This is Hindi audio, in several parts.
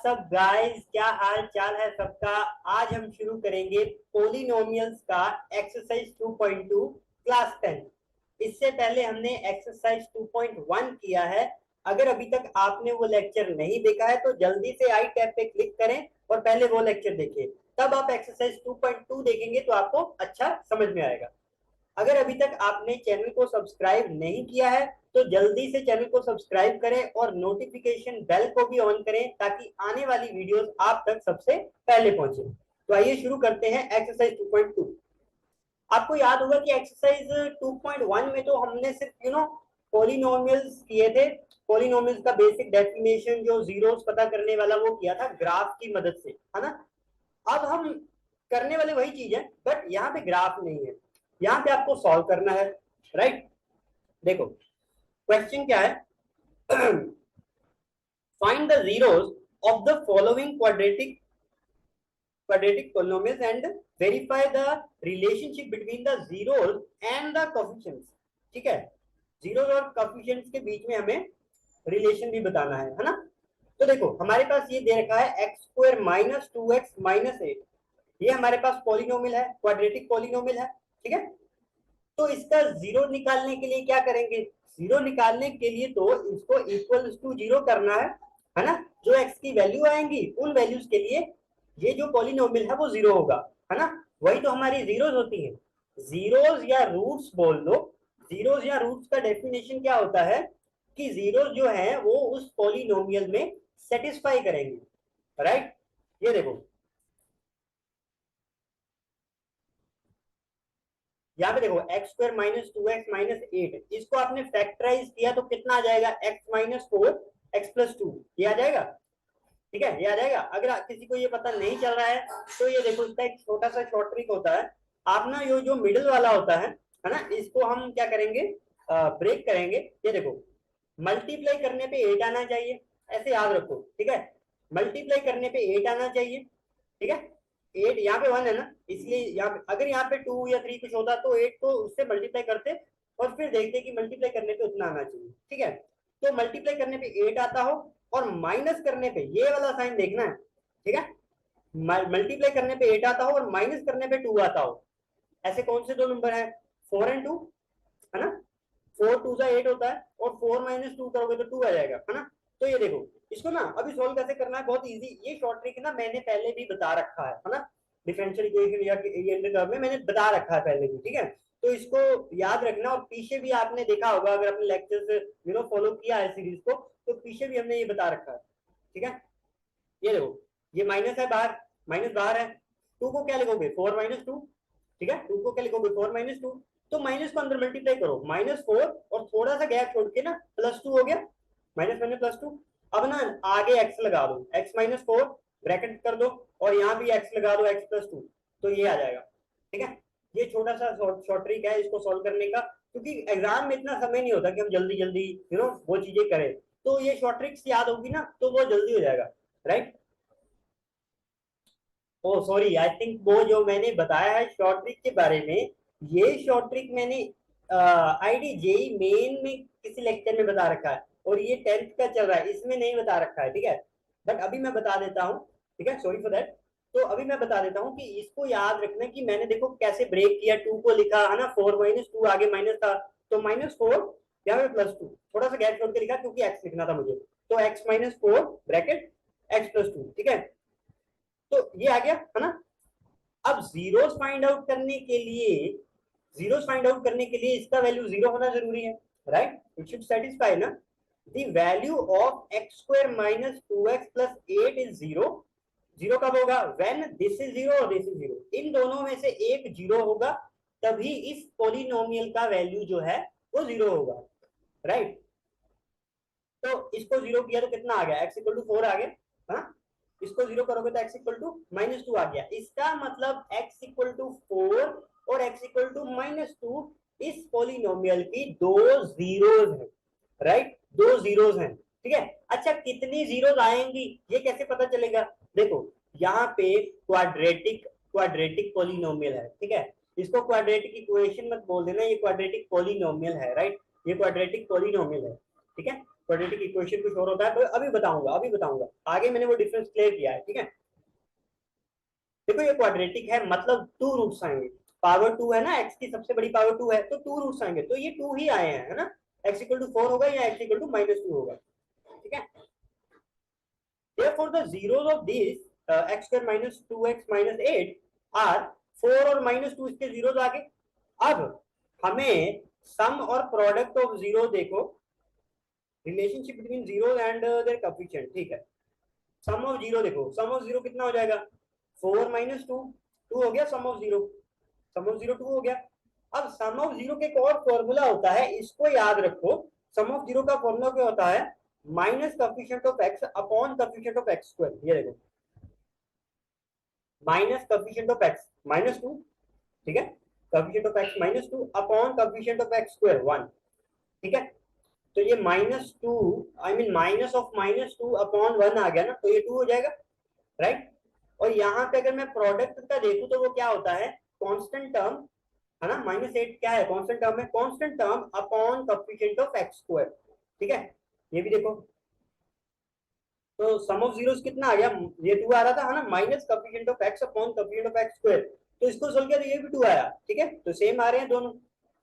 व्हाट्सअप गाइस, क्या हाल चाल है सबका। आज हम शुरू करेंगे पोलिनोमियल्स का एक्सरसाइज 2.2 क्लास 10। इससे पहले हमने एक्सरसाइज 2.1 किया है। अगर अभी तक आपने वो लेक्चर नहीं देखा है तो जल्दी से आई टैब पे क्लिक करें और पहले वो लेक्चर देखिए, तब आप एक्सरसाइज 2.2 देखेंगे तो आपको अच्छा समझ में आएगा। अगर अभी तक आपने चैनल को सब्सक्राइब नहीं किया है तो जल्दी से चैनल को सब्सक्राइब करें और नोटिफिकेशन बेल को भी ऑन करें ताकि आने वाली वीडियोस आप तक सबसे पहले पहुंचे। तो आइए शुरू करते हैं एक्सरसाइज 2.2। आपको याद होगा कि एक्सरसाइज 2.1 में तो हमने सिर्फ पॉलिनोमियल्स किए थे। पॉलिनोमियल्स का बेसिक डेफिनेशन जो जीरोस पता करने वाला वो किया था ग्राफ की मदद से, है ना। अब हम करने वाले वही चीज है, बट यहाँ पे ग्राफ नहीं है, यहाँ पे आपको सॉल्व करना है। राइट, देखो क्वेश्चन क्या है। Find the zeros of the following quadratic polynomials and verify the relationship between the zeros and the coefficients। ठीक है, जीरोस और कोएफिशिएंट्स के बीच में हमें रिलेशन भी बताना है ना। तो देखो हमारे पास ये दे रखा है x square minus 2x minus 8। ये हमारे पास पॉलिनोमियल है, क्वाड्रेटिक पॉलिनोमियल है। ठीक है, तो इसका जीरो निकालने के लिए क्या करेंगे। जीरो निकालने के लिए तो इसको इक्वल टू जीरो करना है ना। जो एक्स की वैल्यू आएंगी उन वैल्यूज के लिए ये जो पॉलिनोमियल है वो जीरो होगा, है ना। वही तो हमारी जीरोस होती हैं, जीरोस या रूट्स बोल दो। जीरोस या रूट्स का डेफिनेशन क्या होता है कि जीरोस जो है वो उस पॉलिनोमियल में सेटिस्फाई करेंगे। राइट, ये देखो यहाँ पे देखो x square minus 2x minus 8, इसको आपने फैक्टराइज किया तो कितना आ जाएगा, एक्स माइनस 4 एक्स प्लस 2, ये आ जाएगा। ठीक है, ये आ जाएगा। अगर किसी को ये पता नहीं चल रहा है तो ये देखो इसका एक छोटा सा शॉर्ट ट्रिक होता है। आप ना ये जो मिडिल वाला होता है ना, इसको हम क्या करेंगे, ब्रेक करेंगे। ये देखो मल्टीप्लाई करने पे 8 आना चाहिए, ऐसे याद रखो। ठीक है, मल्टीप्लाई करने पे 8 आना चाहिए। ठीक है, 8 यहाँ पे 1 है ना, इसलिए यहाँ पे अगर यहाँ पे 2 या 3 कुछ होता तो 8 को उससे मल्टीप्लाई करते और फिर देखते कि मल्टीप्लाई करने पे उतना आना चाहिए। ठीक है, तो मल्टीप्लाई करने पे 8 आता हो और माइनस करने पे ये वाला साइन देखना है। ठीक है, मल्टीप्लाई करने पे 8 आता हो और माइनस करने पे 2 आता हो। ऐसे कौन से दो नंबर है, 4 एंड 2, है ना। 4 2 जा 8 होता है और 4 माइनस 2 करोगे तो 2 आ जाएगा, है ना। तो ये देखो इसको ना अभी सॉल्व कैसे करना है, बहुत इजी। ये शॉर्ट ट्रिक ना मैंने पहले भी बता रखा है ना, डिफरेंशियल इक्वेशन या इंटीग्रल में मैंने बता रखा है पहले भी। ठीक है, तो इसको याद रखना। और पीछे भी आपने देखा होगा, अगर आपने लेक्चर फॉलो किया है सीरीज को, तो पीछे भी हमने ये बता रखा है। ठीक है, ये देखो ये माइनस है बाहर, माइनस बाहर है। 2 को क्या लिखोगे, 4 माइनस 2। ठीक है, 2 को क्या लिखोगे, 4 माइनस 2। तो माइनस को अंदर मल्टीप्लाई करो, -4 और थोड़ा सा गैप छोड़ के ना +2 हो गया, -1 +2। अब ना आगे x लगा दो, x माइनस 4 ब्रैकेट कर दो और यहाँ भी x लगा दो, x +2, तो ये आ जाएगा। ठीक है, ये छोटा सा शॉर्ट ट्रिक है इसको सॉल्व करने का, क्योंकि एग्जाम में इतना समय नहीं होता कि हम जल्दी जल्दी वो चीजें करें। तो ये शॉर्ट ट्रिक्स याद होगी ना तो वो जल्दी हो जाएगा। Right, oh sorry, I think वो जो मैंने बताया है शॉर्ट ट्रिक के बारे में, ये शॉर्ट ट्रिक मैंने आईडी जेई मेन में किसी लेक्चर में बता रखा है और ये 10th का चल रहा है, इसमें नहीं बता रखा है। ठीक है, बट अभी मैं बता देता हूँ। ठीक है, सॉरी फॉर दैट। तो अभी मैं बता देता हूँ कि इसको याद रखना कि मैंने देखो कैसे ब्रेक किया, 2 को लिखा है ना, 4 माइनस 2 आगे माइनस था तो -4 यहाँ पे +2, थोड़ा सा गैप छोड़ के लिखा क्योंकि x लिखना था मुझे, तो x माइनस 4 ब्रैकेट x +2। ठीक है, तो ये आ गया, है ना। अब जीरोस फाइंड आउट करने के लिए, जीरोस फाइंड आउट करने के लिए इसका वैल्यू 0 होना जरूरी है। राइट, इट शुड सेटिस्फाई ना। The value of x square minus 2x plus 8 is 0। Zero कब होगा, व्हेन दिस इज 0 और दिस इज 0, इन दोनों में से एक 0 होगा, तभी इस पॉलिनोमियल का वैल्यू जो है वो 0 होगा। राइट, तो इसको 0 किया तो कितना आ गया, x इक्वल टू 4 आ गया। हाँ, इसको 0 करोगे तो x इक्वल टू -2 आ गया। इसका मतलब x इक्वल टू 4 और x इक्वल टू -2 इस पॉलिनोमियल की दो जीरोस हैं। राइट, दो जीरोस हैं। ठीक है, अच्छा कितनी जीरोस आएंगी ये कैसे पता चलेगा, देखो यहाँ पे क्वाड्रेटिक क्वाड्रेटिक पॉलिनोमियल है। ठीक है, इसको क्वाड्रेटिक इक्वेशन मत बोल देना, ये क्वाड्रेटिक पॉलिनोमियल है। राइट, ये क्वाड्रेटिक पॉलिनोमियल है। ठीक है, क्वाड्रेटिक इक्वेशन कुछ और होता है, तो अभी बताऊंगा आगे। मैंने वो डिफरेंस क्लियर किया है, ठीक है। देखो ये क्वाड्रेटिक है, मतलब टू रूट्स आएंगे, पावर टू है ना, एक्स की सबसे बड़ी पावर टू है, तो टू रूट्स आएंगे, तो ये टू ही आए हैं, है ना। एक्स इक्वल टू 4 होगा या एक्स इक्वल टू -2 होगा, ठीक है। Therefore, the zeros of these x square minus 2x minus 8 are 4 और -2, इसके जीरोस आ गए। अब हमें सम और प्रोडक्ट ऑफ जीरो देखो, relationship between zero and their coefficient, ठीक है। सम ऑफ जीरो देखो, सम ऑफ जीरो कितना हो जाएगा, 4 - 2, 2 हो गया sum of zero, sum of zero 2 हो गया। अब सम ऑफ जीरो के एक और फॉर्मूला होता है, इसको याद रखो। सम ऑफ जीरो का फॉर्मूला क्या होता है, minus coefficient of x upon coefficient of x square. ये देखो, माइनस कोएफिशिएंट ऑफ एक्स -2, ठीक है, coefficient of x -2 upon coefficient of x square 1, ठीक है। तो ये -2, I mean minus of -2 upon 1 आ गया ना, तो ये 2 हो जाएगा, राइट। और यहाँ पे अगर मैं प्रोडक्ट का देखूं तो वो क्या होता है, कांस्टेंट टर्म, है ना। -8 क्या है, कांस्टेंट टर्म है, constant term upon coefficient of x square, ठीक है। ये भी देखो, तो सम ऑफ जीरोस कितना आ गया, ये 2 आ रहा था, है ना, minus coefficient of x upon coefficient of x square, तो इसको सोल्व किया तो ये भी 2 आया, ठीक है। तो सेम आ रहे हैं दोनों,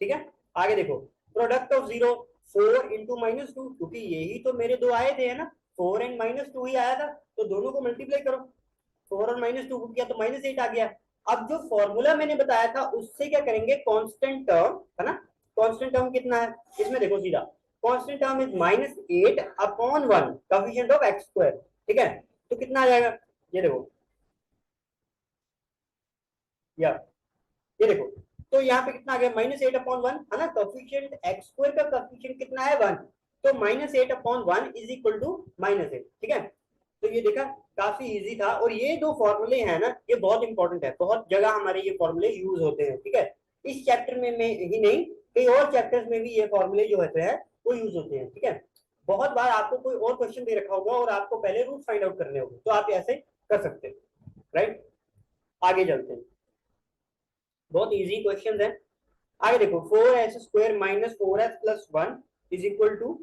ठीक है। आगे देखो, प्रोडक्ट ऑफ जीरो 4 इंटू -2, क्योंकि यही तो मेरे दो आए थे, है ना, 4 एंड -2 ही आया था, तो दोनों को मल्टीप्लाई करो, 4 और -2 को किया तो -8 आ गया। अब जो फॉर्मूला मैंने बताया था उससे क्या करेंगे, कांस्टेंट टर्म, है ना, कांस्टेंट टर्म कितना है इसमें देखो सीधा, constant term is -8 upon 1 coefficient of x square, ठीक है। तो कितना आ जाएगा, ये देखो, या ये देखो, तो यहाँ पे कितना आ गया, -8 अपॉन 1, है ना, कोएफिशिएंट एक्स स्क्वायर का कोएफिशिएंट कितना है 1, तो -8 अपॉन 1 इज इक्वल टू -8, ठीक है। तो ये देखा, काफी इजी था। और ये दो फॉर्मूले हैं ना, ये बहुत इंपॉर्टेंट है, बहुत जगह हमारे ये फॉर्मूले यूज होते हैं, ठीक है। इस चैप्टर में ही नहीं, कई और चैप्टर्स में भी ये फॉर्मूले जो होते हैं वो यूज होते हैं, ठीक है। बहुत बार आपको कोई और क्वेश्चन दे रखा होगा और आपको पहले रूट फाइंड आउट करने होंगे, तो आप ऐसे कर सकते हैं, राइट। आगे चलते हैं, बहुत इजी क्वेश्चन है। आगे देखो, 4s square minus 4s plus 1 is equal to,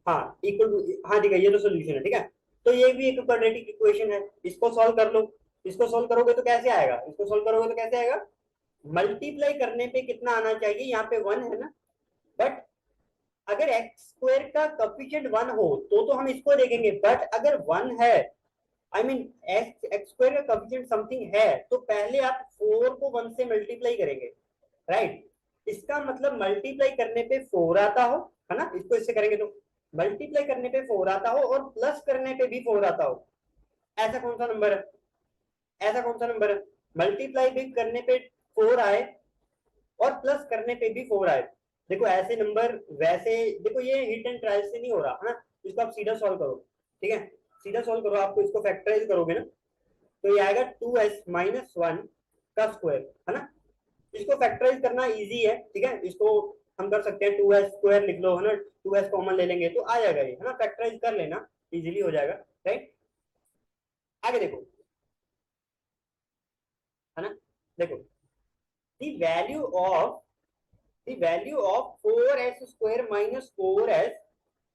हाँ इक्वल टू, हाँ ठीक है, ये तो सोल्यूशन है, ठीक है। तो ये भी एक क्वाड्रेटिक इक्वेशन है, इसको सॉल्व कर लो। इसको सॉल्व करोगे तो कैसे आएगा, इसको सॉल्व करोगे तो कैसे आएगा, मल्टीप्लाई करने पे कितना आना चाहिए, यहाँ पे 1 है ना, बट अगर एक्स स्क्वायर का कोएफिशिएंट 1 हो तो हम इसको देखेंगे, बट अगर 1 है, आई मीन एक्स स्क्वायर का कोएफिशिएंट समथिंग है, तो पहले आप 4 को 1 से मल्टीप्लाई करेंगे, राइट। इसका मतलब मल्टीप्लाई करने पे 4 आता हो, है ना, इसको इससे करेंगे तो मल्टीप्लाई करने पे 4 आता हो और प्लस करने पे भी 4 आता हो, ऐसा कौन सा नंबर है, ऐसा कौन सा नंबर है, मल्टीप्लाई भी करने पे 4 आए और प्लस करने पे भी 4 आए। देखो ऐसे नंबर, वैसे देखो ये हिट एंड ट्रायल से नहीं हो रहा, है ना, इसको आप सीधा सॉल्व करो, ठीक है, सीधा सॉल्व करो। आपको इसको फैक्टराइज करोगे ना, तो ये आएगा 2s - 1 का स्क्वायर, है ना। इसको फैक्टराइज करना इजी है, ठीक है, इसको हम कर सकते हैं, 2s स्क्वायर लिख लो, है ना, 2s कॉमन ले लेंगे तो आ जाएगा ये, है ना, फैक्टराइज कर लेना, इजीली हो जाएगा, राइट। आगे देखो, है ना, देखो, the value of 4s square minus 4s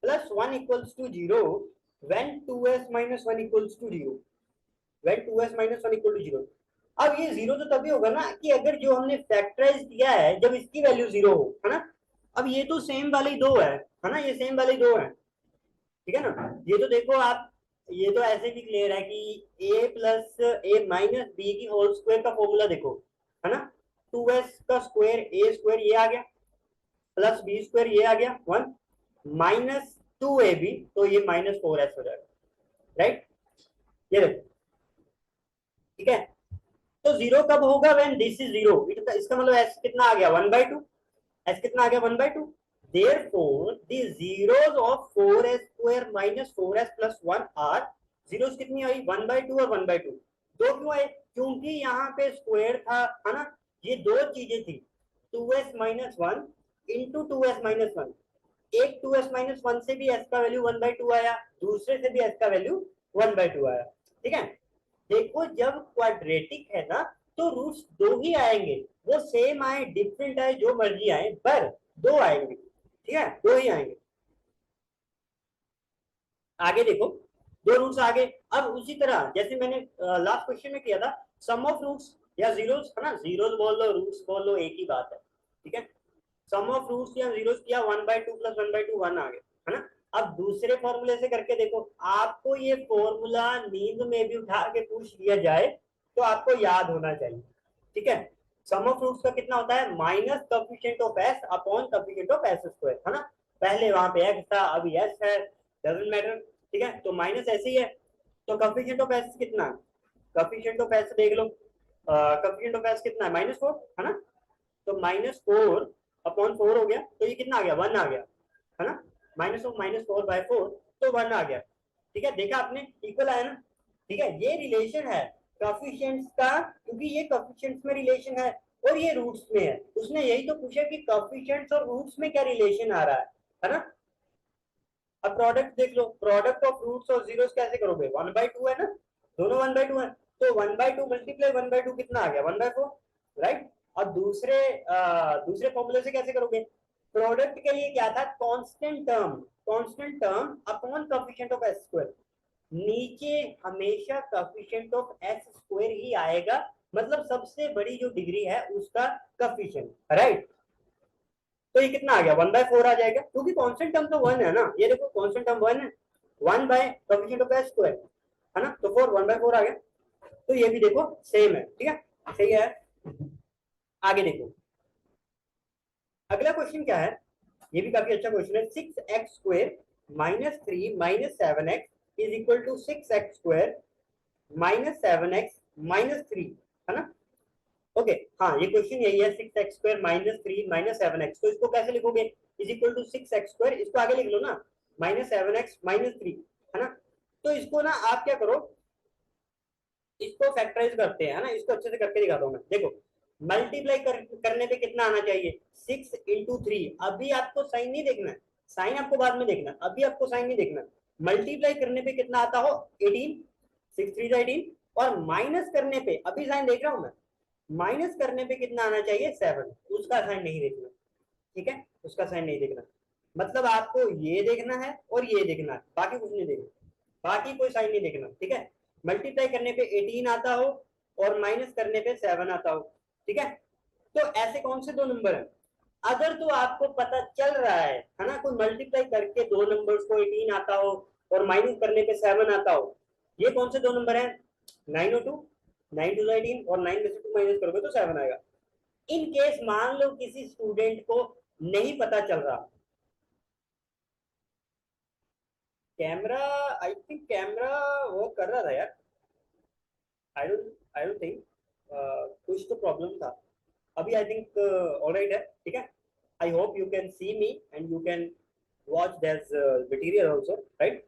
plus 1 equals to 0 when 2s minus 1 equals to 0, when 2s minus 1 equal to 0। अब ये जीरो तो तभी होगा ना कि अगर जो हमने फैक्टराइज किया है जब इसकी वैल्यू जीरो हो, है ना। अब ये तो सेम वाले दो है ना, ये सेम वाले दो है, ठीक है ना। ये तो देखो आप, ये तो ऐसे भी क्लियर है कि a plus A minus B की होल स्क्वायर का फॉर्मूला देखो, है ना, 2s का स्क्वायर a स्क्वायर ये आ गया, प्लस बी स्क्वायर ये आ गया 1 माइनस 2ab, तो ये -4s हो जाएगा, राइट। ये देखो, ठीक है। तो जीरो कब होगा, व्हेन दिस इज जीरो, इसका मतलब s कितना आ गया 1/2, s कितना आ गया 1/2। therefore the zeros of 4s square minus 4s plus 1 are, zeros कितनी आई 1/2 और 1/2, दो क्यों आए, क्योंकि यहाँ पे स्क्वायर था, है ना, ये दो चीजें थी, 2s - 1 इंटू 2s - 1, एक 2s - 1 से भी s का वैल्यू 1/2 आया, दूसरे से भी s का वैल्यू 1/2 आया, ठीक है। देखो जब क्वाड्रेटिक है ना, तो रूट्स दो ही आएंगे, वो सेम आए डिफरेंट आए जो मर्जी आए, पर दो आएंगे, ठीक है, दो ही आएंगे। आगे देखो, दो रूट्स आगे। अब उसी तरह जैसे मैंने लास्ट क्वेश्चन में किया था, सम ऑफ रूट्स या जीरोस, है ना, जीरोस बोल लो रूट्स बोल लो, एक ही बात है, ठीक है। सम ऑफ रूट्स या जीरोस किया, 1/2 प्लस 1/2 1 आ गया, है ना। अब दूसरे फॉर्मूले से करके देखो, आपको ये फॉर्मूला नींद में भी उठा के पूछ लिया जाए तो आपको याद होना चाहिए, ठीक है। सम ऑफ रूट्स का कितना होता है, minus coefficient of S upon coefficient of S square, है ना। पहले वहां पे एक्स था, अभी एस है, डजंट मैटर, ठीक है। तो माइनस ऐसे ही है, तो कोएफिशिएंट ऑफ एस कितना है, कोएफिशिएंट ऑफ एस देख लो, कोएफिशिएंट ऑफ एस कितना है, -4, है ना। तो -4 अपॉन 4 हो गया, तो ये कितना आ गया, 1 आ गया, है ना। -4/4 तो 1 आ गया, ठीक है। देखा आपने, इक्वल आया ना, ठीक है। ये रिलेशन है कोएफिशिएंट्स का, क्योंकि ये कोएफिशिएंट्स में रिलेशन है और ये रूट्स में है। उसने यही तो पूछा कि कोएफिशिएंट्स और रूट्स में क्या रिलेशन आ रहा है ना। अब प्रोडक्ट देख लो, प्रोडक्ट ऑफ रूट्स और जीरोस कैसे करोगे, 1/2 है ना, दोनों 1/2 है, तो 1/2 मल्टीप्लाई 1/2 कितना आ गया, 1/4, राइट। और दूसरे फॉर्मूले से कैसे करोगे, प्रोडक्ट के लिए क्या था, constant term upon coefficient of S square, नीचे हमेशा कोएफिशिएंट ऑफ एस स्क्वायर ही आएगा, मतलब सबसे बड़ी जो डिग्री है उसका कोएफिशिएंट, राइट। तो ये कितना आ गया, 1/4 आ जाएगा, क्योंकि कांस्टेंट टर्म तो 1 है ना, ये देखो कांस्टेंट टर्म 1 है, 1 by coefficient of S square, है ना, तो 1/4 आ गया। तो ये भी देखो सेम है, ठीक है, सही है। आगे देखो, अगला क्वेश्चन क्या है, ये भी काफी अच्छा क्वेश्चन है, 6x² -3 -7x is equal to 6x² -7x -3, है ना। ओके, हाँ ये क्वेश्चन यही है, 6x² -3 -7x, तो इसको कैसे लिखोगे, इज इक्वल टू 6x², इसको आगे लिख लो ना, -7x -3, है ना। तो इसको ना आप क्या करो, इसको फैक्टराइज करते हैं, है ना, इसको अच्छे से करके दिखाता हूं मैं, देखो मल्टीप्लाई करने पे कितना आना चाहिए, 6 × 3, अभी आपको साइन नहीं देखना है, साइन आपको बाद में देखना, अभी आपको साइन नहीं देखना। मल्टीप्लाई करने पे कितना आता हो, 18, 6 3 18, और माइनस करने पे, अभी साइन देख रहा हूं मैं, माइनस करने पे कितना आना चाहिए, 7, उसका साइन नहीं देखना, ठीक है, उसका साइन नहीं देखना। मतलब आपको ये देखना है और ये देखना है, बाकी कुछ नहीं देखना, बाकी कोई साइन नहीं देखना, ठीक है। मल्टीप्लाई करने पे 18 आता हो और माइनस करने पे 7 आता हो, ठीक है। तो ऐसे कौन से दो नंबर है, अगर तो आपको पता चल रहा है ना, कोई मल्टीप्लाई करके दो नंबर्स को 18 आता हो और माइनस करने पे 7 आता हो, ये कौन से दो नंबर है, 9 और 2, 9 2 18, और 9 में से 2 माइनस करोगे तो 7 आएगा। इन केस मान लो किसी स्टूडेंट को नहीं पता चल रहा, कैमरा, आई थिंक कैमरा वो कर रहा था यार, आई डोंट थिंक कुछ तो प्रॉब्लम था, अभी आई थिंक ऑलराइट है, ठीक है। I hope you can see me and you can watch this material also, right.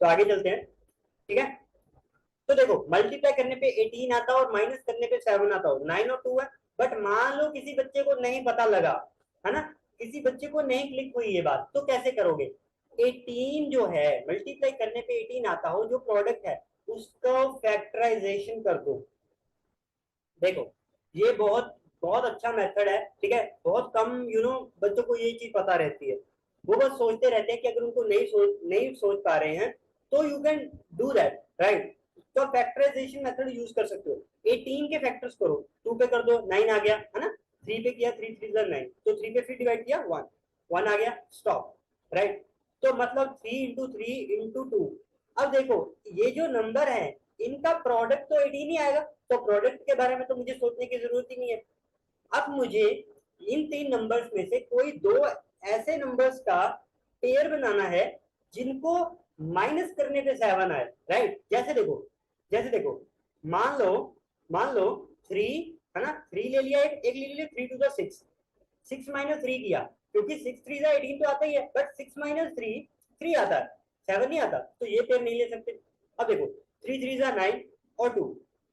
तो आगे चलते हैं, ठीक है। तो देखो मल्टीप्लाई करने पे 18 आता और माइनस करने पे 7 आता हो, 9 और 2 है, बट मान लो किसी बच्चे को नहीं पता लगा, है ना, किसी बच्चे को नहीं क्लिक हुई ये बात, तो कैसे करोगे, 18 जो है मल्टीप्लाई करने पे 18 आता हो, जो प्रोडक्ट है उसका फैक्टराइजेशन कर दो। देखो ये बहुत बहुत अच्छा मेथड है, ठीक है, बहुत कम बच्चों को ये चीज पता रहती है, वो बस सोचते रहते हैं कि अगर उनको नहीं सोच पा रहे हैं तो you can do that, right. तो फैक्टराइजेशन मेथड यूज कर सकते हो, 18 के फैक्टर्स करो, 2 पे कर दो 9 आ गया, है ना, 3 पे किया 3 3 9, तो 3 पे फिर डिवाइड किया 1 1 आ गया, स्टॉप, राइट। तो मतलब 3 × 3 × 2। अब देखो ये जो नंबर है इनका प्रोडक्ट तो 18 ही आएगा, तो प्रोडक्ट के बारे में तो मुझे सोचने की जरूरत ही नहीं है। अब मुझे इन तीन नंबर्स में से कोई दो ऐसे नंबर्स का पेयर बनाना है जिनको माइनस करने पे 7 आए, राइट। जैसे देखो मान लो 3, है ना, 3 ले लिया, एक ले लिया, 3 2 6, 6 - 3 किया, क्योंकि 6 3 18 तो आता ही है, बट 6 - 3 3 आता है, 7 नहीं आता, तो ये पेयर नहीं ले सकते। अब देखो 3 3 9 और 2,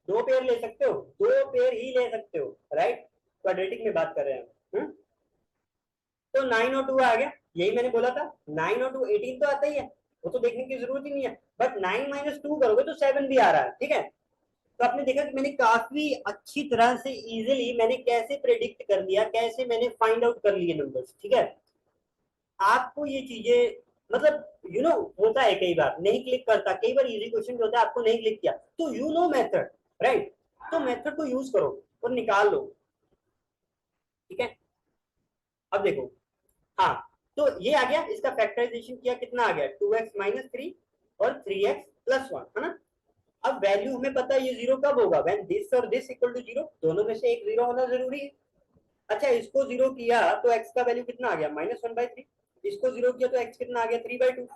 दो पेयर ले सकते हो, दो पेयर ही ले सकते हो, राइट, क्वाड्रेटिक में बात कर रहे हैं। तो 9 और 2 आ गया, यही मैंने बोला था, 9 और 2 18 तो आता ही है, वो तो देखने की जरूरत ही नहीं है, बट 9 - 2 करोगे तो 7 भी आ रहा है, ठीक है। तो आपने देखा कि मैंने काफी अच्छी तरह से इजीली मैंने कैसे प्रेडिक्ट कर लिया, कैसे मैंने फाइंड आउट कर लिए नंबर्स, ठीक है। आपको ये चीजें मतलब यू नो होता है कई बार नहीं क्लिक करता, कई बार इजी क्वेश्चन भी होता है आपको नहीं क्लिक किया, तो यू नो मेथड, राइट, तो मेथड को यूज करो और निकाल लो, ठीक है। अब देखो, हाँ, तो ये आ गया, इसका फैक्टराइजेशन किया, कितना आ गया 2x-3 और 3x+1, है ना। अब वैल्यू हमें पता है ये जीरो कब होगा, व्हेन दिस और दिस इक्वल टू जीरो, दोनों में से एक जीरो होना जरूरी है। अच्छा, इसको जीरो किया तो x का वैल्यू कितना आ गया -1/3, इसको जीरो किया तो x कितना आ गया 3/2,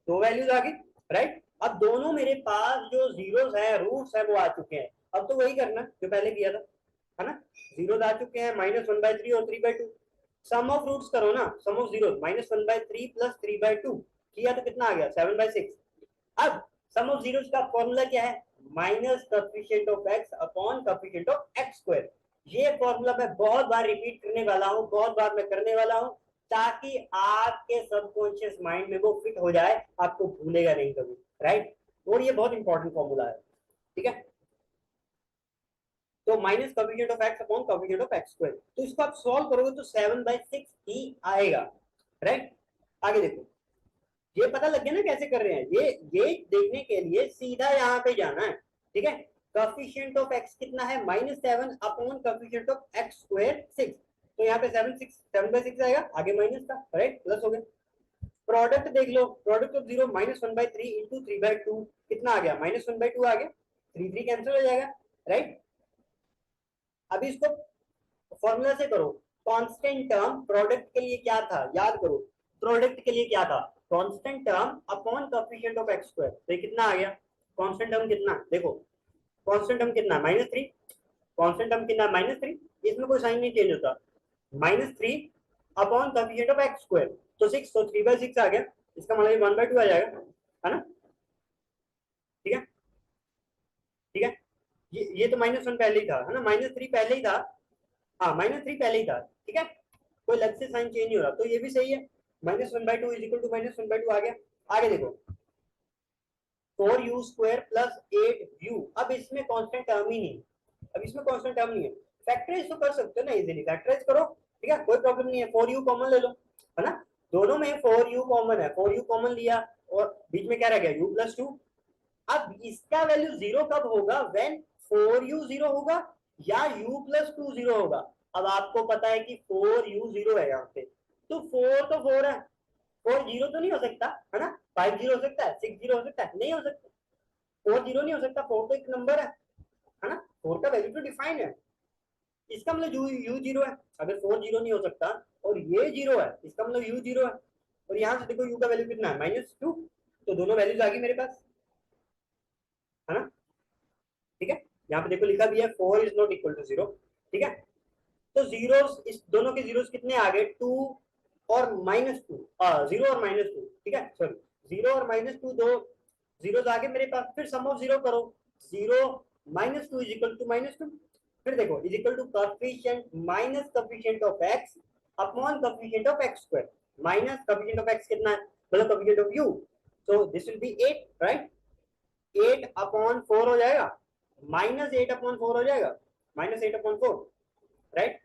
दो वैल्यूज आ गई, राइट। अब दोनों मेरे पास जो जीरोस है, रूट्स है, वो आ चुके हैं। अब तो वही करना जो पहले किया था, है ना। जीरोस आ चुके हैं -1/3 और 3/2, सम ऑफ रूट्स करो ना, सम ऑफ जीरो -1/3 प्लस 3/2 किया तो कितना आ गया 7/6। अब सम ऑफ जीरोस का फॉर्मूला क्या है, minus coefficient of x upon coefficient of x square. ये फॉर्मूला मैं बहुत बार रिपीट करने वाला हूँ, बहुत बार मैं करने वाला हूँ, ताकि आपके सबकॉन्शियस माइंड में वो फिट हो जाए, आपको भूलेगा नहीं कभी, राइट। और ये बहुत इंपॉर्टेंट फॉर्मूला है, ठीक है। तो minus coefficient of x upon coefficient of x square, तो इसको आप सॉल्व करोगे तो 7/6 ही आएगा, राइट। आगे देखो, ये पता लग गया ना कैसे कर रहे हैं, ये देखने के लिए सीधा यहाँ पे जाना है, ठीक है। कोएफिशिएंट ऑफ x कितना है -7 upon coefficient of x square 6, तो यहाँ पे 7/6 आएगा, आगे माइनस था, राइट, प्लस हो गया। प्रोडक्ट देख लो, प्रोडक्ट ऑफ जीरो -1/3 इंटू 3/2 कितना आ गया -1/2 आ गया, 3 कैंसिल हो जाएगा, राइट। अभी इसको फॉर्मूला से करो, कांस्टेंट टर्म प्रोडक्ट के लिए क्या था याद करो, प्रोडक्ट के लिए क्या था, constant term upon coefficient of x square, तो कितना आ गया, कांस्टेंट टर्म कितना, देखो कांस्टेंट टर्म कितना -3, कांस्टेंट टर्म कितना -3, इसमें कोई साइन नहीं चेंज होता, -3 upon coefficient of x square, तो 6, तो 3/6 आ गया, इसका मतलब 1/2 आ जाएगा, है ना, ठीक है, ठीक है। ये तो -1 पहले ही था, है ना, -3 पहले ही था, हाँ -3 पहले ही था, ठीक है, कोई अलग से साइन चेंज नहीं हो रहा, तो ये भी सही है, -1/2 इज इक्वल टू -1/2 आ गया। आगे देखो, 4u² प्लस 8u, अब इसमें कांस्टेंट टर्म ही नहीं, अब इसमें कांस्टेंट टर्म नहीं है, फैक्टराइज तो कर सकते हो ना इजीली, फैक्टराइज करो, ठीक है, कोई प्रॉब्लम नहीं है, 4u कॉमन ले लो, है ना, दोनों में 4u कॉमन है, 4u कॉमन लिया और बीच में क्या रह गया u+2। अब इसका वैल्यू जीरो कब होगा, व्हेन 4u जीरो होगा या u+2 जीरो होगा। अब आपको पता है कि 4u जीरो है यहाँ पे, तो 4 तो 4 है, 4 जीरो तो नहीं हो सकता, है ना, 5 जीरो हो सकता है, 6 जीरो हो सकता है, नहीं हो सकता, 4 जीरो नहीं हो सकता, 4 तो एक नंबर है ना, 4 का वैल्यू तो डिफाइन है, इसका मतलब यू जीरो है, अगर 4 जीरो नहीं हो सकता और ये जीरो है, इसका मतलब यू जीरो है, और यहाँ से देखो यू का वैल्यू कितना है -2, तो दोनों वैल्यूज आ गई मेरे पास, है ना, ठीक है। यहाँ पे देखो लिखा भी है 4 इज नॉट इक्वल टू 0, ठीक है। तो जीरोस, इस दोनों के जीरोस कितने आ गए 2 और -2, 0 और -2, ठीक है, सॉरी 0 और -2 दो जीरोस आ गए मेरे पास, फिर सम ऑफ जीरो करो, 0 -2 इज इक्वल टू -2, फिर देखो is equal to coefficient minus coefficient of x upon coefficient of x square, minus coefficient of x कितना है, मतलब coefficient of u, so this will be 8, right, 8/4 हो जाएगा, -8/4 हो जाएगा, -8/4, राइट,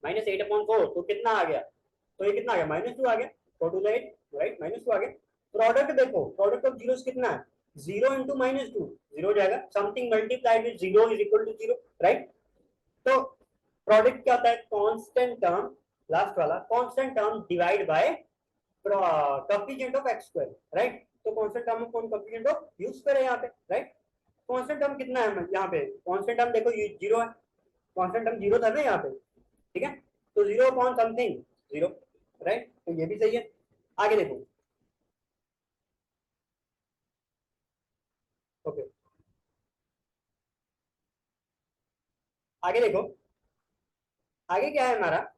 -8/4, तो कितना आ गया, तो ये कितना आ गया -2 आ गया, 4 2 8, राइट, -2 आ गया। प्रोडक्ट देखो, प्रोडक्ट ऑफ जीरोस कितना है, 0 इंटू -2 जीरो हो जाएगा, something multiplied with 0 is equal to 0, right. तो प्रोडक्ट क्या होता है, कांस्टेंट टर्म, लास्ट वाला constant term divide by coefficient of x square, right, तो कांस्टेंट टर्म कौन, कोएफिशिएंट ऑफ u स्क्वायर है यहाँ पे, राइट। कांस्टेंट टर्म कितना है यहाँ पे, कांस्टेंट टर्म देखो जीरो है, कांस्टेंट टर्म जीरो था ना यहाँ पे, ठीक है, तो 0 अपॉन समथिंग 0, राइट, तो ये भी सही है। आगे देखो, ओके, आगे देखो, आगे क्या है हमारा,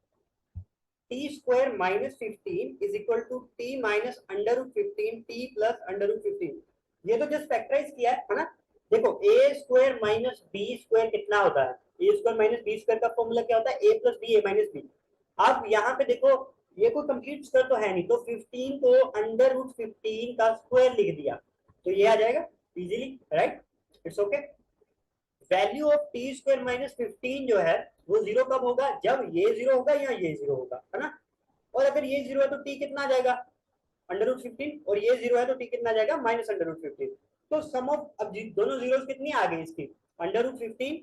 t² -15 is equal to t minus √15 t plus √15, ये तो जस्ट फैक्टराइज किया है ना। देखो a² माइनस b² कितना होता है, a² माइनस b² का फॉर्मूला क्या होता है, a plus B, a minus B. अब यहाँ पे देखो ये कोई कंप्लीट स्क्वायर तो है नहीं, तो 15 को √15 का स्क्वायर लिख दिया, तो ये आ जाएगा easily, right, it's okay. Value of t² -15 जो है वो जीरो कब होगा, जब ये जीरो होगा या ये जीरो होगा, है ना। और अगर ये 0 है तो t कितना आ जाएगा √15 और ये 0 है तो t कितना आ जाएगा -√15। तो सम ऑफ अब दोनों जीरोस कितनी आ गई इसकी √15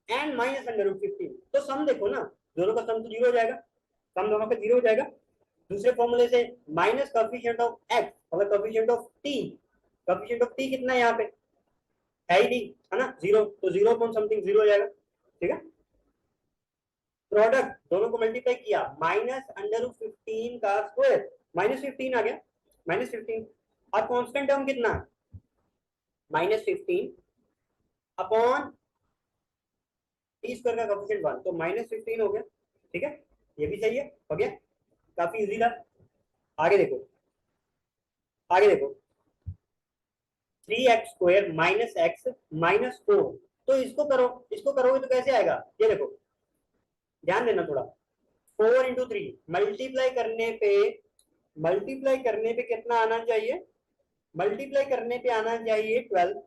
एंड -√15। तो सम देखो ना, दोनों का सम तो 0 हो जाएगा, सम दोनों का 0 हो जाएगा। दूसरे फॉर्मूले से माइनस कोएफिशिएंट ऑफ x और coefficient of t, coefficient of t कितना है यहाँ पे है ही नहीं, है ना 0, तो 0 अपॉन समथिंग 0 हो जाएगा। ठीक है, प्रोडक्ट दोनों को मल्टीप्लाई किया -√15 का स्क्वायर -15 आ गया -15। अब कांस्टेंट टर्म कितना -15 अपॉन टी स्क्वायर का कोएफिशिएंट 1, तो -15 हो गया। ठीक है, ये भी सही है, हो गया, काफी इजी था। आगे देखो, आगे देखो 3x² - x - 4, तो इसको करो, इसको करोगे तो कैसे आएगा, ये देखो ध्यान देना थोड़ा। 4 × 3 मल्टीप्लाई करने पे कितना आना चाहिए, मल्टीप्लाई करने पे आना चाहिए 12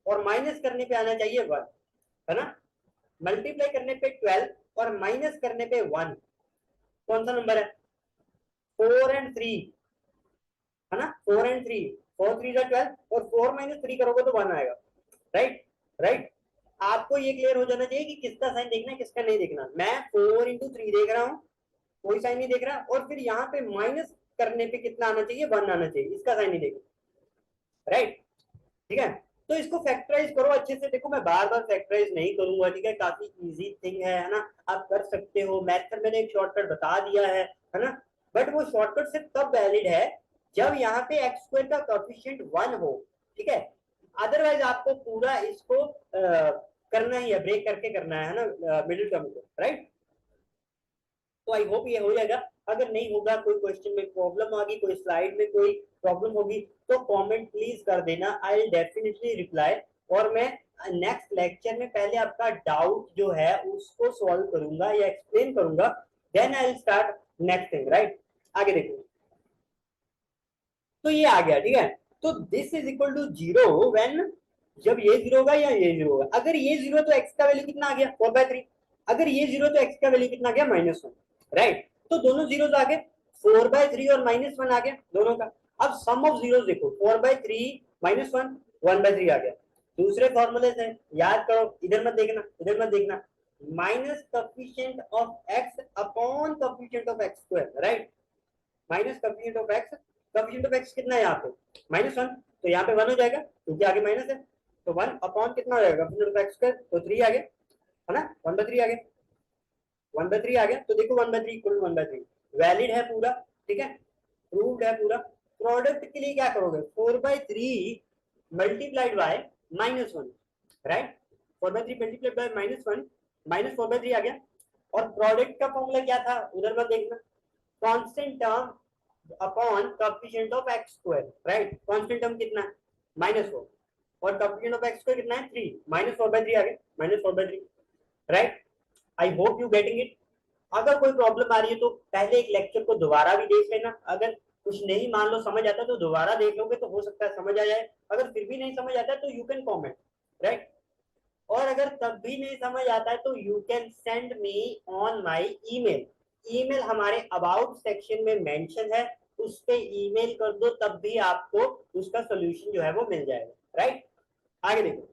और माइनस करने पे आना चाहिए 1, है ना। मल्टीप्लाई करने पे 12 और माइनस करने पे 1, कौन सा नंबर है 4 और 3, है ना 4 और 3, 4 3 12 और 4 - 3 करोगे तो 1 आएगा। राइट राइट, आपको ये क्लियर हो जाना चाहिए कि किसका साइन देखना है किसका नहीं देखना। मैं 4 × 3 देख रहा हूँ, कोई साइन नहीं देख रहा, और फिर यहाँ पे माइनस करने पे कितना आना चाहिए 1 आना चाहिए, इसका साइन नहीं देखना। राइट, ठीक है, तो इसको फैक्टराइज करो अच्छे से। देखो मैं बार बार फैक्टराइज नहीं करूंगा, ठीक है, काफी इजी थिंग है ना, आप कर सकते हो। मैथड मैंने एक शॉर्टकट बता दिया है ना, बट वो शॉर्टकट सिर्फ तब वैलिड है जब यहाँ पे x² का कोएफिशिएंट 1 हो। ठीक है, अदरवाइज आपको पूरा इसको करना ही है, ब्रेक करके करना है ना मिडिल टर्म को। राइट, तो आई होप ये हो जाएगा। अगर नहीं होगा, कोई क्वेश्चन में प्रॉब्लम आ गई, कोई स्लाइड में कोई प्रॉब्लम होगी, तो कमेंट प्लीज कर देना, आई विल डेफिनेटली रिप्लाई। और मैं नेक्स्ट लेक्चर में पहले आपका डाउट जो है उसको सॉल्व करूंगा या एक्सप्लेन करूंगा, then I will start next thing. Right, आगे देखो, तो ये आ गया। ठीक है, तो this is equal to 0 when, जब ये 0 होगा या ये 0 होगा। अगर ये 0 तो x का वैल्यू कितना आ गया 4/3, अगर ये 0 तो x का वैल्यू कितना आ गया -1। राइट, तो दोनों जीरोस आ गए, 4/3 और -1 आ गया दोनों का। अब सम ऑफ जीरोस देखो, 4/3 -1 1/3 आ गया। दूसरे फॉर्मूले से याद करो, इधर मत देखना, इधर मत देखना, minus coefficient of x upon coefficient of x²। Right, minus coefficient of x, coefficient of x कितना है यहाँ पे -1, तो यहाँ पे 1 हो जाएगा क्योंकि आगे माइनस है, तो 1 अपॉन कितना हो जाएगा कोएफिशिएंट ऑफ x², तो 3 आ गया, है ना 1/3 आ गया, 1/3 आ गया। तो देखो 1/3 इक्वल 1/3 वैलिड है पूरा। ठीक है, प्रूव्ड है पूरा। प्रोडक्ट के लिए क्या करोगे, 4/3 multiplied by -1। Right, 4/3 multiplied by -1, -4/3 आ गया। और प्रोडक्ट का फॉर्मूला क्या था, उधर मत देखना, constant term upon coefficient of x²। Right, constant term कितना है -4 और कोएफिशिएंट ऑफ x² कितना है 3, -4/3 आ गया, -4/3। Right, I hope you getting it. अगर कोई प्रॉब्लम आ रही है तो पहले एक लेक्चर को दोबारा भी देख लेना, अगर कुछ नहीं मान लो समझ आता है तो दोबारा देख लोगे तो हो सकता है समझ आ जाए, अगर फिर भी नहीं समझ आता है तो यू कैन कॉमेंट। राइट, और अगर तब भी नहीं समझ आता है तो you can send me on my email. Email हमारे अबाउट सेक्शन में मेंशन है, उस पे ईमेल कर दो, तब भी आपको उसका सोल्यूशन जो है वो मिल जाएगा। राइट, आगे देखो,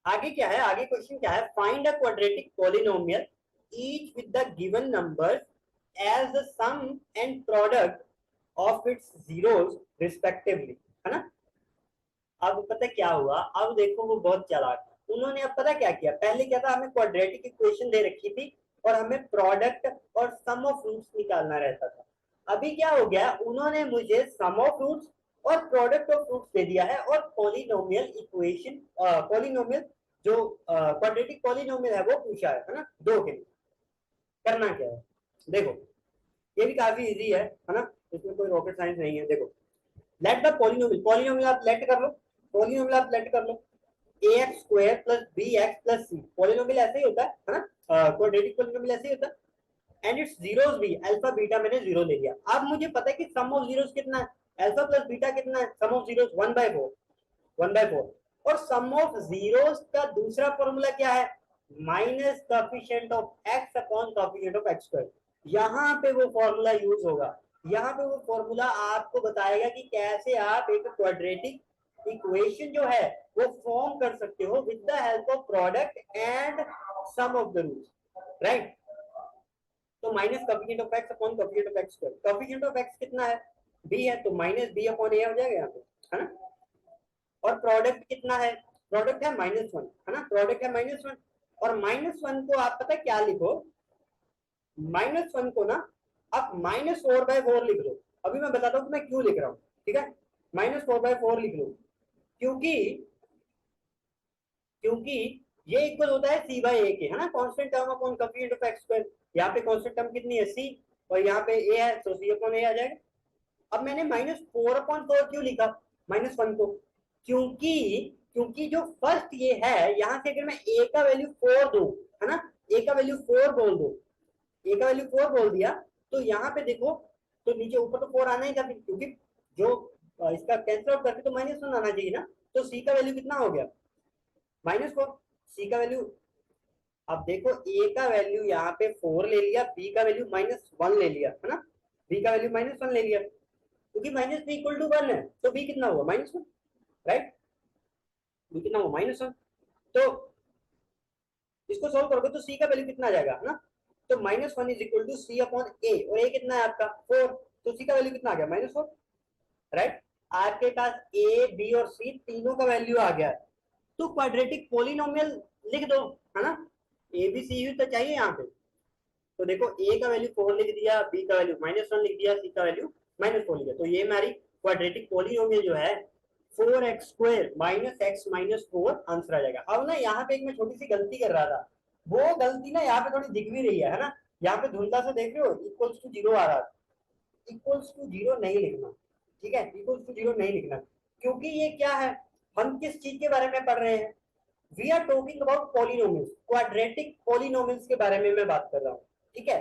आगे क्या है, आगे क्वेश्चन क्या है, find a quadratic polynomial each with the given numbers as the sum and product of its zeros respectively, है ना। अब पता क्या हुआ, अब देखो वो बहुत चालाक है, उन्होंने अब पता क्या किया, पहले क्या था, हमें क्वाड्रेटिक इक्वेशन दे रखी थी और हमें प्रोडक्ट और सम ऑफ रूट्स निकालना रहता था। अभी क्या हो गया, उन्होंने मुझे सम ऑफ रूट्स और प्रोडक्ट ऑफ रूट्स दे दिया है और पॉलिनोमियल इक्वेशन, पॉलिनोमियल जो क्वाड्रेटिक पॉलिनोमियल है वो पूछा है ना, दो के लिए। करना क्या है देखो, ये भी काफी इजी है ना, इसमें कोई रॉकेट साइंस नहीं है। देखो, लेट द पॉलिनोमियल, पॉलिनोमियल आप लेट कर लो, पॉलिनोमियल आप लेट कर लो, ax² + bx + c, पॉलिनोमियल ऐसे ही होता है ना, क्वाड्रेटिक पॉलिनोमियल ऐसे ही होता है। एंड इट्स जीरोस भी, अल्फा बीटा मैंने जीरो ले लिया। अब मुझे पता है कि सम ऑफ जीरोस कितना है, अल्फा प्लस बीटा कितना है, सम ऑफ जीरोस 1/4, 1/4। और सम ऑफ जीरोस का दूसरा फॉर्मूला क्या है, minus coefficient of x upon coefficient of x square. यहाँ पे वो फॉर्मूला यूज होगा, यहाँ पे वो फॉर्मूला आपको बताएगा कि कैसे आप एक क्वाड्रेटिक इक्वेशन जो है वो फॉर्म कर सकते हो with the help of product and sum of the roots, right. तो minus coefficient of x upon coefficient of x square, coefficient of x कितना है, बी है, तो माइनस बी अपॉन ए हो जाएगा यहाँ पे, है ना। और प्रोडक्ट कितना है, प्रोडक्ट है -1, है ना, प्रोडक्ट है -1। और -1 को आप पता है क्या लिखो, -1 को ना आप -4/4 लिख लो। अभी मैं बताता हूँ कि मैं क्यों लिख रहा हूँ, ठीक है। -4/4 लिख लो, क्योंकि क्योंकि ये इक्वल होता है c बाई ए के, है ना, constant term upon coefficient of x square. यहाँ पे कांस्टेंट टर्म कितनी है, c, और यहाँ पे a है, तो c अपॉन a आ जाएगा। अब मैंने -4/4 क्यों लिखा -1 को, क्योंकि क्योंकि जो फर्स्ट ये है, यहाँ से अगर मैं a का वैल्यू 4 दूं, है ना, a का वैल्यू 4 बोल दो, a का वैल्यू 4 बोल दिया, तो यहाँ पे देखो, तो नीचे ऊपर तो 4 आना ही था, क्योंकि जो इसका कैंसिल आउट करके तो -1 आना चाहिए ना। तो c का वैल्यू कितना हो गया, -4, c का वैल्यू। अब देखो a का वैल्यू यहाँ पे 4 ले लिया, b का वैल्यू -1 ले लिया, है ना, b का वैल्यू -1 ले लिया, क्योंकि -b इक्वल टू 1 है, तो b कितना हुआ -1, राइट, b कितना हुआ -1। तो इसको सॉल्व करोगे तो c का वैल्यू कितना आ जाएगा, है ना, तो -1 is equal to c upon a, और a कितना है आपका 4, तो c का वैल्यू कितना आ गया -4, राइट। आपके पास a b और c तीनों का वैल्यू आ गया है, तो क्वाड्रेटिक पॉलिनोमियल लिख दो, है ना, a b c तो चाहिए यहाँ पे। तो देखो a का वैल्यू 4 लिख दिया, b का वैल्यू -1 लिख दिया, c का वैल्यू -4 लिख दिया, तो ये हमारी क्वाड्रेटिक पॉलिनोमियल जो है 4x² - x - 4 आंसर आ जाएगा। अब ना यहाँ पे एक मैं छोटी सी गलती कर रहा था, वो गलती ना यहाँ पे थोड़ी दिख भी रही है ना, यहाँ पे धुंधला सा देख रहे हो, इक्वल्स टू 0 आ रहा है, इक्वल्स टू 0 नहीं लिखना, ठीक है, इक्वल्स टू 0 नहीं लिखना, क्योंकि ये क्या है, हम किस चीज के बारे में पढ़ रहे हैं, we are talking about polynomials, quadratic polynomials के बारे में मैं बात कर रहा हूँ, ठीक है।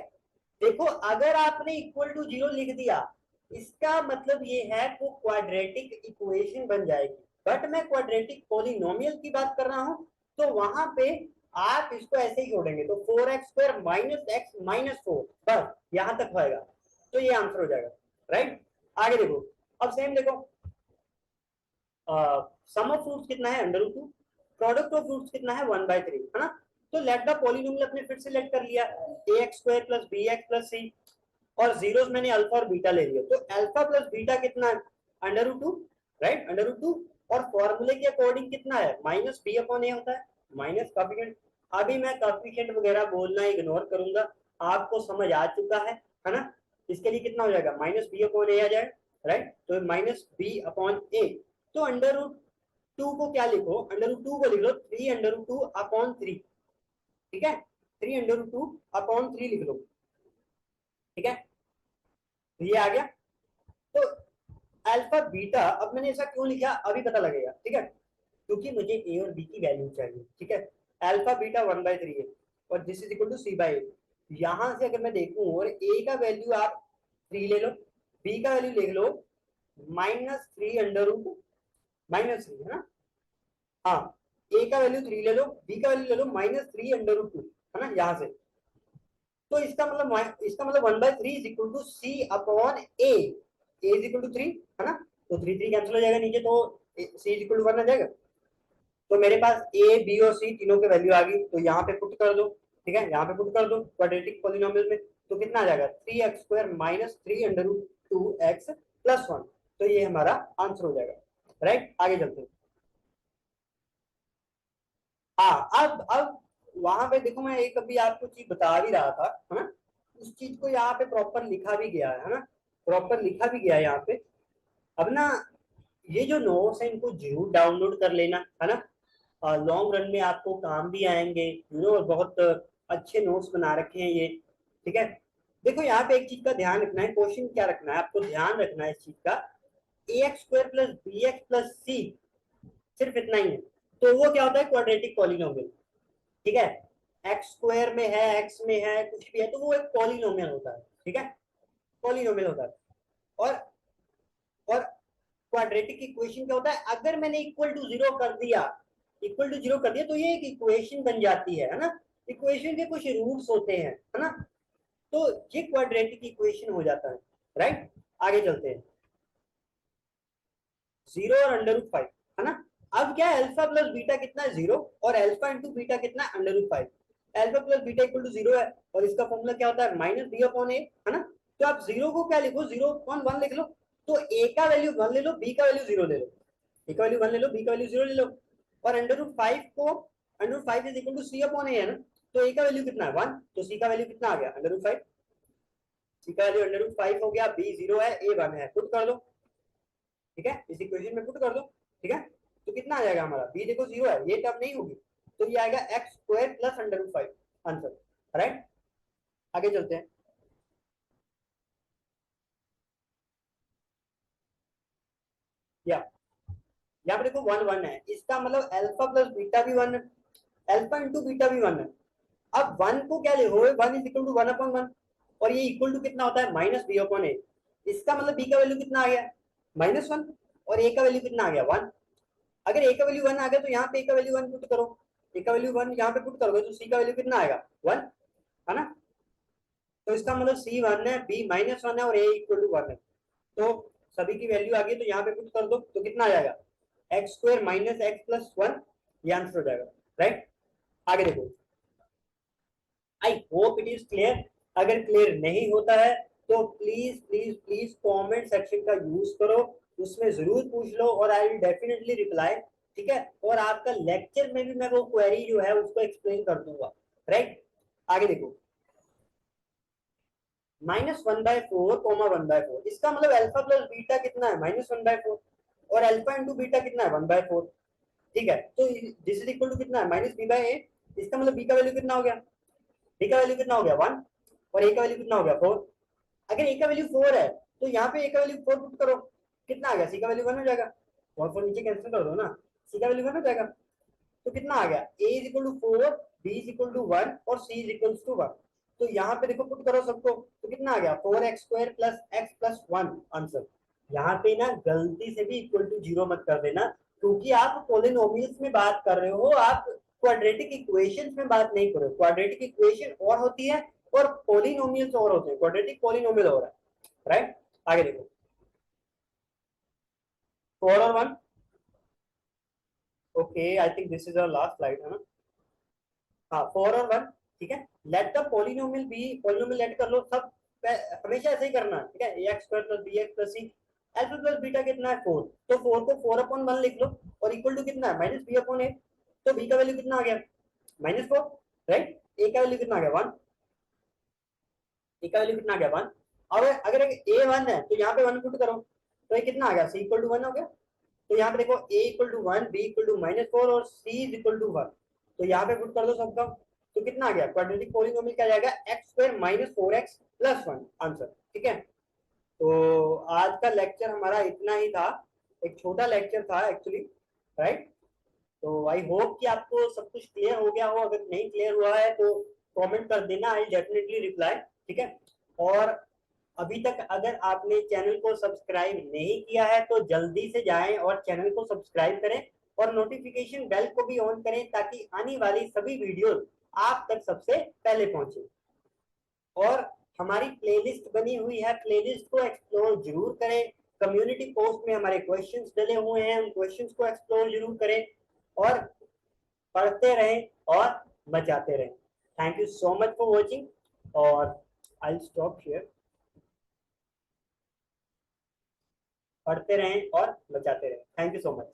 देखो अगर आपने इक्वल टू 0 लिख दिया, इसका मतलब ये है वो क्वाड्रेटिक इक्वेशन बन जाएगी, बट मैं क्वाड्रेटिक पॉलिनोमियल की बात कर रहा हूं, तो वहां पे आप इसको ऐसे ही जोड़ेंगे, तो 4x² - x - 4, बस यहां तक होएगा, तो ये आंसर हो जाएगा, राइट। आगे देखो, अब सेम देखो, सम ऑफ फ्रूट्स कितना है √2, प्रोडक्ट ऑफ फ्रूट्स कितना है 1/3, है ना। तो लेट द पॉलिनोमियल अपने फिर से लेट कर लिया, ax² + bx + c, और जीरोस मैंने अल्फा और बीटा ले लिया, तो अल्फा प्लस बीटा कितना है √2, राइट, √2, और फॉर्मूले के अकॉर्डिंग कितना है -b/a होता है, माइनस कोएफिशिएंट। अभी मैं कोएफिशिएंट वगैरह बोलना इग्नोर करूंगा, आपको समझ आ चुका है ना। इसके लिए कितना हो जाएगा -b/a आ जाए, राइट, तो -b/a, तो √2 को क्या लिखो, √2 को लिख लो 3√2/3, ठीक है, 3√2/3 लिख लो, ठीक है, ये आ गया। तो अल्फा बीटा, अब मैंने ऐसा क्यों लिखा अभी पता लगेगा, ठीक है, क्योंकि मुझे ए और बी की वैल्यू चाहिए, ठीक है। अल्फा बीटा 1/3 है, और this is equal to c/a। यहां से अगर मैं देखूं और a का वैल्यू आप 3 ले लो, b का वैल्यू लिख लो -3 है ना, हाँ, a का वैल्यू 3 ले लो, b का वैल्यू ले लो -3 है ना, यहां से। तो इसका मतलब 1/3 is equal to c upon a is equal to 3, है ना, तो 3 कैंसिल हो जाएगा नीचे, तो c इज इक्वल टू 1 आ जाएगा। तो मेरे पास a b और c तीनों के वैल्यू आ गई, तो यहाँ पे पुट कर दो, ठीक है, यहाँ पे पुट कर दो क्वाड्रेटिक पॉलिनोमियल में, तो कितना आ जाएगा 3x² - 3√2x + 1, तो ये हमारा आंसर हो जाएगा, राइट। आगे चलते हैं। हाँ, अब वहां पे देखो, मैं एक अभी आपको चीज बता भी रहा था, है ना, उस चीज को यहाँ पे प्रॉपर लिखा भी गया है ना, प्रॉपर लिखा भी गया है यहाँ पे। अब ना ये जो नोट्स है इनको जरूर डाउनलोड कर लेना, है ना, लॉन्ग रन में आपको काम भी आएंगे, और बहुत अच्छे नोट्स बना रखे हैं ये, ठीक है। देखो यहाँ पे एक चीज का ध्यान रखना है, क्वेश्चन क्या रखना है आपको, ध्यान रखना है इस चीज का, ax² + bx + c, सिर्फ इतना ही है, तो वो क्या होता है क्वाड्रेटिक पॉलिनोमियल, ठीक है। x² में है, x में है, कुछ भी है, तो वो एक पॉलिनोमियल होता है, ठीक है, पॉलिनोमियल होता है। और क्वाड्रेटिक इक्वेशन क्या होता है, अगर मैंने इक्वल टू 0 कर दिया, इक्वल टू 0 कर दिया तो ये एक इक्वेशन बन जाती है ना। इक्वेशन के कुछ रूट्स होते हैं, है ना, तो ये क्वाड्रेटिक इक्वेशन हो जाता है, राइट। आगे चलते हैं, 0 और √5, है ना। अब क्या है, अल्फा प्लस बीटा कितना है 0 और अल्फा इंटू बीटा कितना है √5। Alpha plus beta equal to 0 है और इसका फॉर्मूला क्या होता है माइनस बी अपॉन ए, है ना। तो आप 0 को क्या लिखो 0/1 लिख लो, तो ए का वैल्यू 1 ले लो, बी का वैल्यू 0 ले लो, ए का वैल्यू 1 ले लो, बी का वैल्यू 0 ले लो। और √5 को √5 is equal to c upon a, है ना। तो ए का वैल्यू कितना है 1, तो सी का वैल्यू कितना आ गया √5, सी का वैल्यू √5 हो गया, बी 0 है, ए 1 है, पुट कर दो, ठीक है, इस इक्वेशन में पुट कर दो, ठीक है। तो कितना आ जाएगा हमारा, बी देखो 0 है, ये टर्म नहीं होगी, तो ये आएगा x² प्लस √5 आंसर, राइट। आगे चलते हैं, या यहाँ पे देखो 1 1 है, इसका मतलब अल्फा प्लस बीटा भी 1 है, अल्फा इंटू बीटा भी 1 है। अब 1 को क्या लिखो, 1 इज इक्वल टू 1/1 और ये इक्वल टू कितना होता है माइनस बी अपॉन ए। इसका मतलब बी का वैल्यू कितना आ गया -1 और ए का वैल्यू कितना आ गया 1। अगर ए का वैल्यू 1 आ गया तो यहाँ पे ए का वैल्यू 1 पुट करो, ए का वैल्यू 1 यहाँ पे पुट करोगे तो सी का वैल्यू कितना आएगा 1, है ना। तो इसका मतलब सी 1 है, बी -1 है और ए इक्वल टू 1 है। तो सभी की वैल्यू आ गई तो यहाँ पे पुट कर दो, तो कितना आ जाएगा x² माइनस एक्स प्लस 1, ये आंसर हो जाएगा, राइट। आगे देखो, I hope it is clear. अगर क्लियर नहीं होता है तो please please please comment section का यूज करो, उसमें जरूर पूछ लो और आई विल डेफिनेटली रिप्लाई, ठीक है। और आपका लेक्चर में भी मैं वो क्वेरी जो है उसको एक्सप्लेन कर दूंगा, राइट। आगे देखो, -1/4, (1/4), इसका मतलब अल्फा प्लस बीटा कितना है -1/4 और अल्फा इंटू बीटा कितना है 1/4, ठीक है। तो दिस इज इक्वल टू कितना है -b/a। इसका मतलब बी का वैल्यू कितना हो गया, बी का वैल्यू कितना हो गया 1 और ए का वैल्यू कितना हो गया 4। अगर ए का वैल्यू 4 है तो यहाँ पे ए का वैल्यू 4 पुट करो, कितना आ गया, सी का वैल्यू 1 हो जाएगा, 4 4 नीचे कैंसिल कर दो ना, सी का वैल्यू 1 हो जाएगा। तो कितना आ गया, a is equal to 4, b is equal to 1 और c इज इक्वल टू 1। तो यहाँ पे देखो पुट करो सबको, तो कितना आ गया 4x² plus x plus 1 answer. यहाँ पे ना गलती से भी इक्वल टू 0 मत कर देना, क्योंकि आप पॉलिनोमियल्स में बात कर रहे हो, आप क्वाड्रेटिक इक्वेशंस में बात नहीं कर रहे हो। क्वाड्रेटिक इक्वेशन और होती है और पॉलिनोमियल्स और होते हैं, क्वाड्रेटिक पॉलिनोमियल हो रहा है, राइट। आगे देखो 4 और 1, okay, I think this is our last slide, है ना। हाँ 4 और 1, ठीक है। Let the polynomial be, polynomial let कर लो सब, हमेशा ऐसे ही करना है, ठीक है। ax² plus bx plus c, alpha plus beta कितना है 4, तो 4 को 4/1 लिख लो और इक्वल टू कितना है -b/a। तो b का वैल्यू कितना आ गया -4, राइट। a का वैल्यू कितना आ गया 1, a का वैल्यू कितना आ गया 1। और अगर a 1 है तो यहाँ पे 1 पुट करो, तो ये कितना आ गया c इक्वल टू 1 हो गया। तो यहाँ पे देखो a equal to 1, b equal to -4 और c इज इक्वल टू 1, तो यहाँ पे पुट कर दो सबका, तो कितना आ गया क्वाड्रेटिक पॉलिनोमियल क्या जाएगा x² -4x प्लस 1 आंसर, ठीक है। तो आज का लेक्चर हमारा इतना ही था, एक छोटा लेक्चर था एक्चुअली, राइट। तो आई होप कि आपको सब कुछ क्लियर हो गया हो, अगर नहीं क्लियर हुआ है तो कमेंट कर देना, आई डेफिनेटली रिप्लाई, ठीक है। और अभी तक अगर आपने चैनल को सब्सक्राइब नहीं किया है तो जल्दी से जाएं और चैनल को सब्सक्राइब करें और नोटिफिकेशन बेल को भी ऑन करें, ताकि आने वाली सभी वीडियोस आप तक सबसे पहले पहुंचे। और हमारी प्लेलिस्ट बनी हुई है, प्लेलिस्ट को एक्सप्लोर जरूर करें। कम्युनिटी पोस्ट में हमारे क्वेश्चंस डले हुए हैं, उन क्वेश्चंस को एक्सप्लोर जरूर करें और पढ़ते रहें और बचाते रहें। Thank you so much for watching और आई स्टॉप हियर। पढ़ते रहें और बचाते रहें। Thank you so much.